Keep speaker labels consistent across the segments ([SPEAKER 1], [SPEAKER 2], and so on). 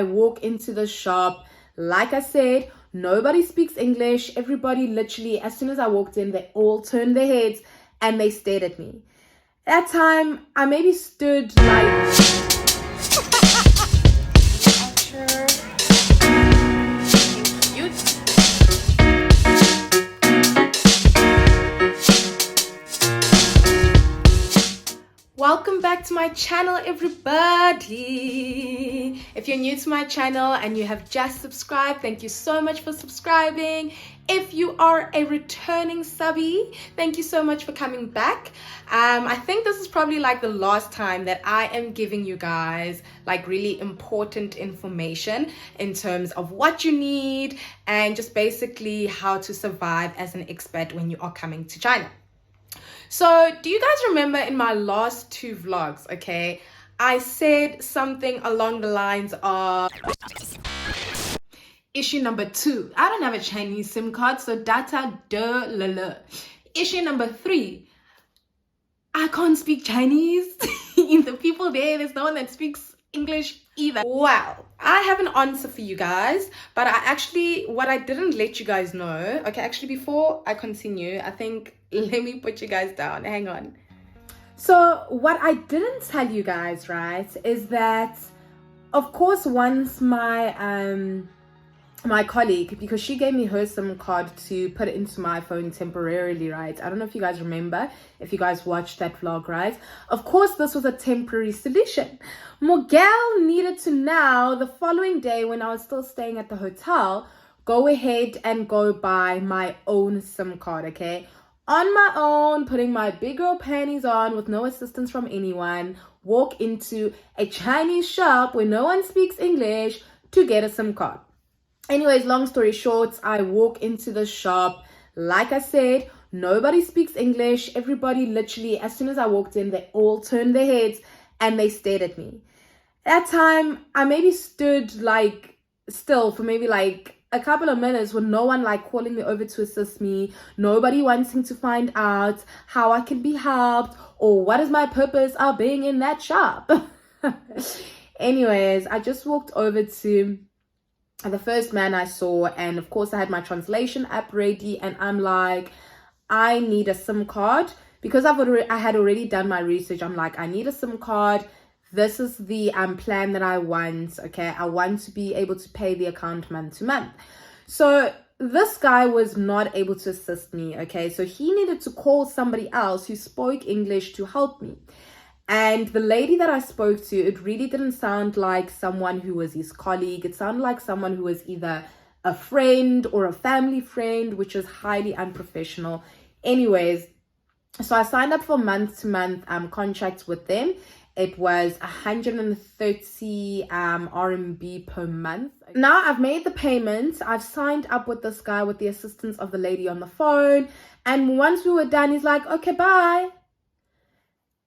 [SPEAKER 1] I walk into the shop. Like I said, nobody speaks English. Everybody literally, as soon as I walked in, they all turned their heads and they stared at me. That time, I maybe stood like... Welcome back to my channel, everybody. If you're new to my channel and you have just subscribed, thank you so much for subscribing. If you are a returning subby, thank you so much for coming back. I think this is probably like the last time that I am giving you guys like really important information in terms of what you need and just basically how to survive as an expat when you are coming to China. So do you guys remember in my last two vlogs, okay, I said something along the lines of issue number 2, I don't have a Chinese SIM card, so data de la la. Issue number 3, I can't speak Chinese. The people there's no one that speaks English either. Well, I have an answer for you guys, but what I didn't let you guys know, okay, actually before I continue, I think, let me put you guys down, hang on. So what I didn't tell you guys, right, is that of course once my my colleague, because she gave me her SIM card to put it into my phone temporarily, right? I don't know if you guys remember, if you guys watched that vlog, right? Of course, this was a temporary solution. Miguel needed to now, the following day when I was still staying at the hotel, go ahead and go buy my own SIM card, okay? On my own, putting my big girl panties on with no assistance from anyone, walk into a Chinese shop where no one speaks English to get a SIM card. Anyways, long story short, I walk into the shop. Like I said, nobody speaks English. Everybody literally, as soon as I walked in, they all turned their heads and they stared at me. That time, I maybe stood like still for maybe like a couple of minutes with no one like calling me over to assist me. Nobody wanting to find out how I can be helped or what is my purpose of being in that shop. Anyways, I just walked over to the first man I saw, and of course I had my translation app ready, and I'm like, I need a SIM card because I had already done my research. I'm like, I need a SIM card. This is the plan that I want. Okay, I want to be able to pay the account month to month. So this guy was not able to assist me. Okay, so he needed to call somebody else who spoke English to help me. And the lady that I spoke to, it really didn't sound like someone who was his colleague. It sounded like someone who was either a friend or a family friend, which is highly unprofessional. Anyways, so I signed up for month-to-month contracts with them. It was 130 RMB per month. Now I've made the payment. I've signed up with this guy with the assistance of the lady on the phone. And once we were done, he's like, okay, bye.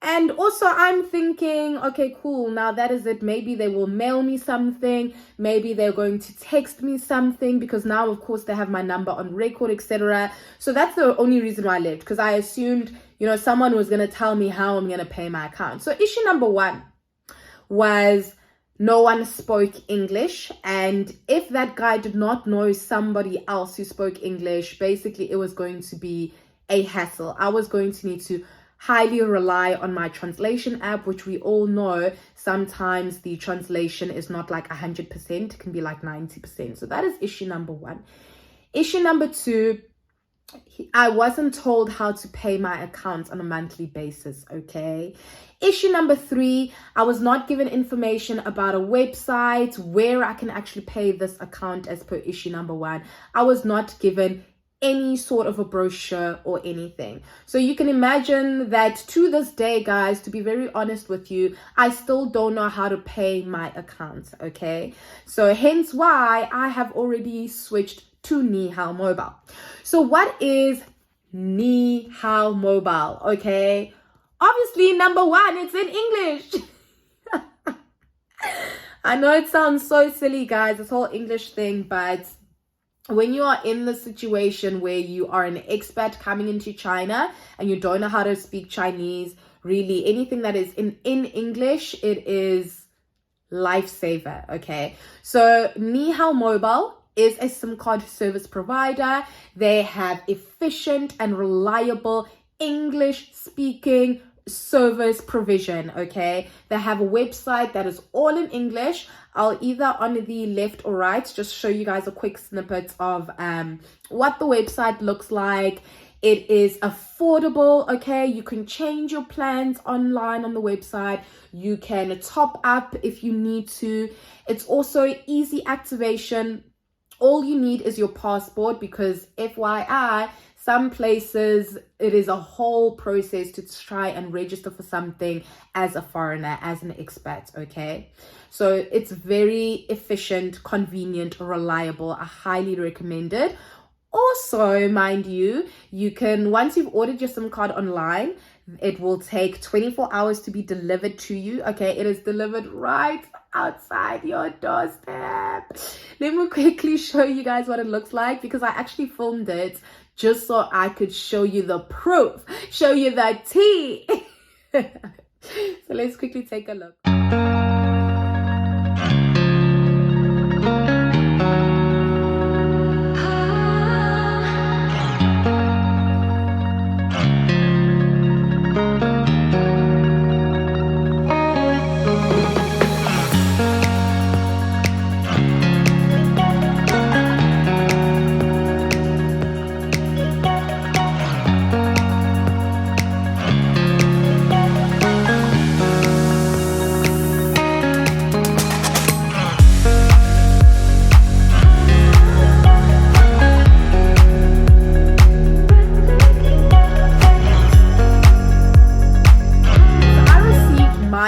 [SPEAKER 1] And also I'm thinking, okay, cool, now that is it. Maybe they will mail me something. Maybe they're going to text me something because now, of course, they have my number on record, etc. So that's the only reason why I left, because I assumed, you know, someone was going to tell me how I'm going to pay my account. So issue number 1 was no one spoke English. And if that guy did not know somebody else who spoke English, basically it was going to be a hassle. I was going to need to highly rely on my translation app, which we all know sometimes the translation is not like 100%, it can be like 90%. So that is issue number 1. Issue number 2, I wasn't told how to pay my account on a monthly basis, okay? Issue number 3, I was not given information about a website where I can actually pay this account as per issue number 1. I was not given any sort of a brochure or anything. So you can imagine that to this day, guys, to be very honest with you, I still don't know how to pay my account, okay? So hence why I have already switched to Nihao Mobile. So what is Nihao Mobile, okay? Obviously, number 1, it's in English. I know it sounds so silly, guys, this whole English thing, but when you are in the situation where you are an expat coming into China and you don't know how to speak Chinese, really anything that is in English, it is lifesaver. Okay, so Nihao Mobile is a SIM card service provider. They have efficient and reliable English speaking service provision. Okay, they have a website that is all in English. I'll either on the left or right just show you guys a quick snippet of what the website looks like. It is affordable. Okay, you can change your plans online on the website. You can top up if you need to. It's also easy activation. All you need is your passport, because FYI, some places it is a whole process to try and register for something as a foreigner, as an expat. Okay, so it's very efficient, convenient, reliable. I highly recommend it. Also, mind you, you can, once you've ordered your SIM card online, it will take 24 hours to be delivered to you. Okay, it is delivered right outside your doorstep. Let me quickly show you guys what it looks like, because I actually filmed it just so I could show you the proof, show you the tea. So let's quickly take a look.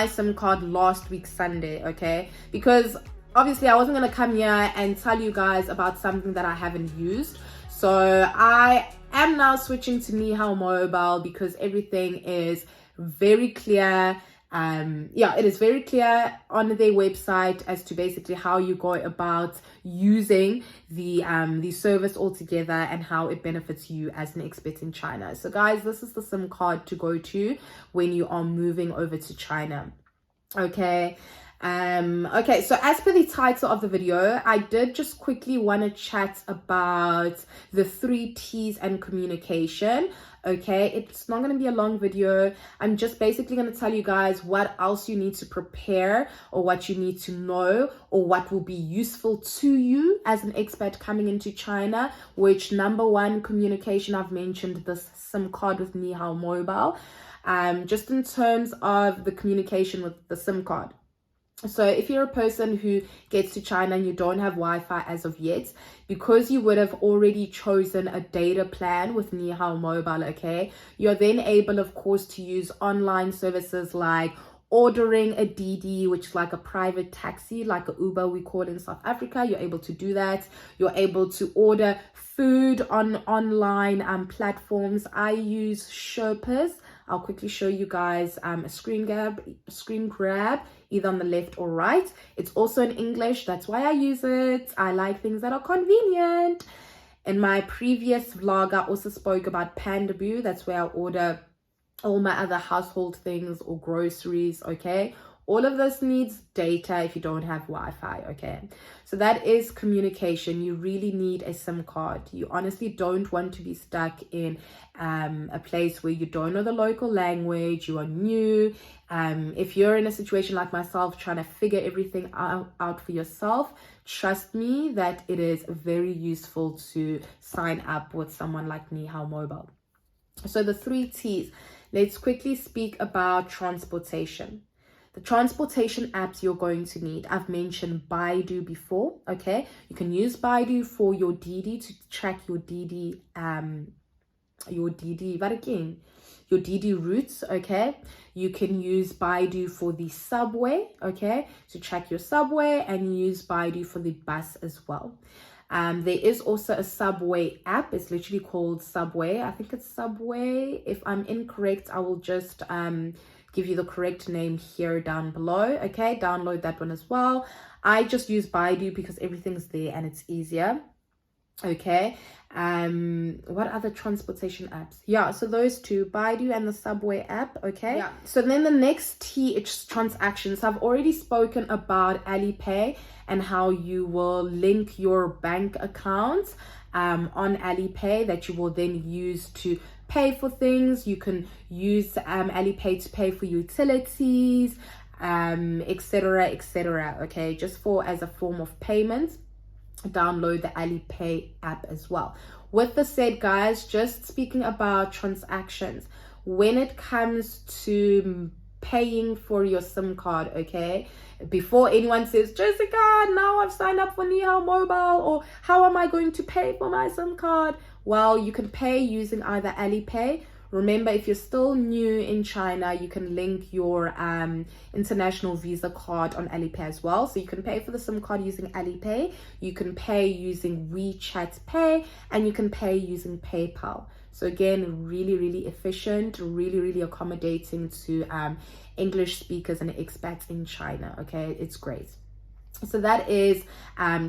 [SPEAKER 1] SIM card last week Sunday. Okay, because obviously I wasn't going to come here and tell you guys about something that I haven't used. So I am now switching to Nihao Mobile because everything is very clear. It is very clear on their website as to basically how you go about using the service altogether and how it benefits you as an expat in China. So guys, this is the SIM card to go to when you are moving over to China. Okay, so as per the title of the video, I did just quickly want to chat about the 3 T's and communication. Okay, it's not going to be a long video. I'm just basically going to tell you guys what else you need to prepare, or what you need to know, or what will be useful to you as an expat coming into China. Which, number 1, communication. I've mentioned this SIM card with Nihao Mobile. Just in terms of the communication with the SIM card. So if you're a person who gets to China and you don't have Wi-Fi as of yet, because you would have already chosen a data plan with Nihao Mobile, okay, you're then able, of course, to use online services like ordering a DD, which is like a private taxi, like a Uber we call it in South Africa. You're able to do that. You're able to order food on online platforms. I use Sherpas. I'll quickly show you guys a screen grab, either on the left or right. It's also in English. That's why I use it. I like things that are convenient. In my previous vlog, I also spoke about Pandaboo. That's where I order all my other household things or groceries. Okay, all of this needs data if you don't have Wi-Fi. Okay, so that is communication. You really need a SIM card. You honestly don't want to be stuck in a place where you don't know the local language, you are new. If you're in a situation like myself trying to figure everything out for yourself, trust me that it is very useful to sign up with someone like Nihao Mobile. So the 3 T's. Let's quickly speak about transportation. The transportation apps you're going to need. I've mentioned Baidu before. Okay, you can use Baidu for your DD to track your DD routes. Okay, you can use Baidu for the subway, okay, to track your subway, and use Baidu for the bus as well. There is also a Subway app. It's literally called Subway. I think it's Subway. If I'm incorrect, I will just give you the correct name here down below. Okay, download that one as well. I just use Baidu because everything's there and it's easier. Okay. What other transportation apps? Yeah, so those two, Baidu and the Subway app. Okay. Yeah. So then the next T is transactions. I've already spoken about Alipay and how you will link your bank account on Alipay that you will then use to pay for things. You can use Alipay to pay for utilities, etc, etc. Okay, just for as a form of payment. Download the Alipay app as well. With the said, guys, just speaking about transactions, when it comes to paying for your SIM card, okay, before anyone says, Jessica, now I've signed up for Nihao Mobile, or how am I going to pay for my SIM card? Well, you can pay using either Alipay. Remember, if you're still new in China, you can link your international Visa card on Alipay as well. So you can pay for the SIM card using Alipay, you can pay using WeChat Pay, and you can pay using PayPal. So again, really, really efficient, really, really accommodating to English speakers and expats in China. Okay, it's great. So that is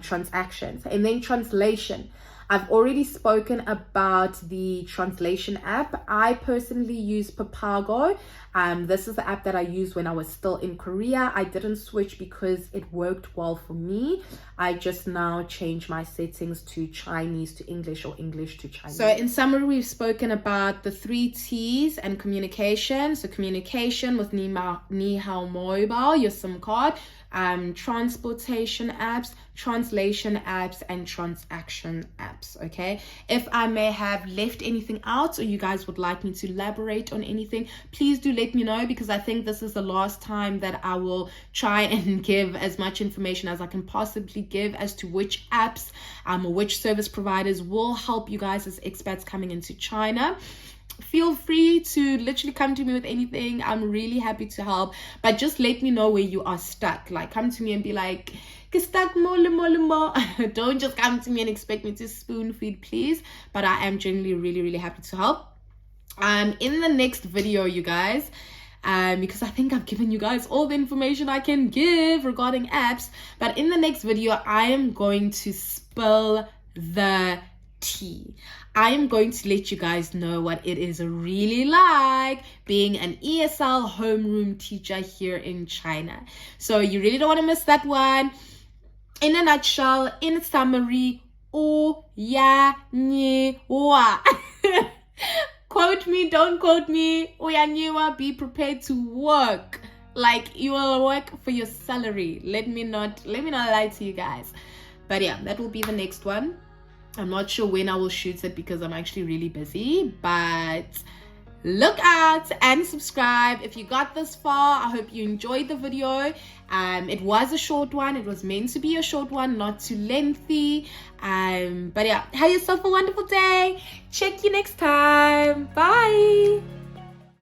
[SPEAKER 1] transactions. And then translation. I've already spoken about the translation app. I personally use Papago. This is the app that I used when I was still in Korea. I didn't switch because it worked well for me. I just now changed my settings to Chinese to English or English to Chinese. So in summary, we've spoken about the 3 T's and communication. So communication with Nihao Mobile, your SIM card, transportation apps, translation apps, and transaction apps. Okay, if I may have left anything out or you guys would like me to elaborate on anything, please do let me know, because I think this is the last time that I will try and give as much information as I can possibly give as to which apps or which service providers will help you guys as expats coming into China. Feel free to literally come to me with anything. I'm really happy to help, but just let me know where you are stuck. Like, come to me and be like, stuck more. Don't just come to me and expect me to spoon feed, please. But I am genuinely really, really happy to help. In the next video, you guys, because I think I've given you guys all the information I can give regarding apps, but in the next video, I am going to spill the tea. I am going to let you guys know what it is really like being an ESL homeroom teacher here in China. So you really don't want to miss that one. In a nutshell, in summary, oh yeah, nye, wa. Quote me, don't quote me. Oh yeah, nye, wa. Be prepared to work. Like, you will work for your salary. Let me not lie to you guys. But yeah, that will be the next one. I'm not sure when I will shoot it because I'm actually really busy, but look out and subscribe. If you got this far, I hope you enjoyed the video. It was a short one. It was meant to be a short one, not too lengthy. But yeah, have yourself a wonderful day. Check you next time. Bye.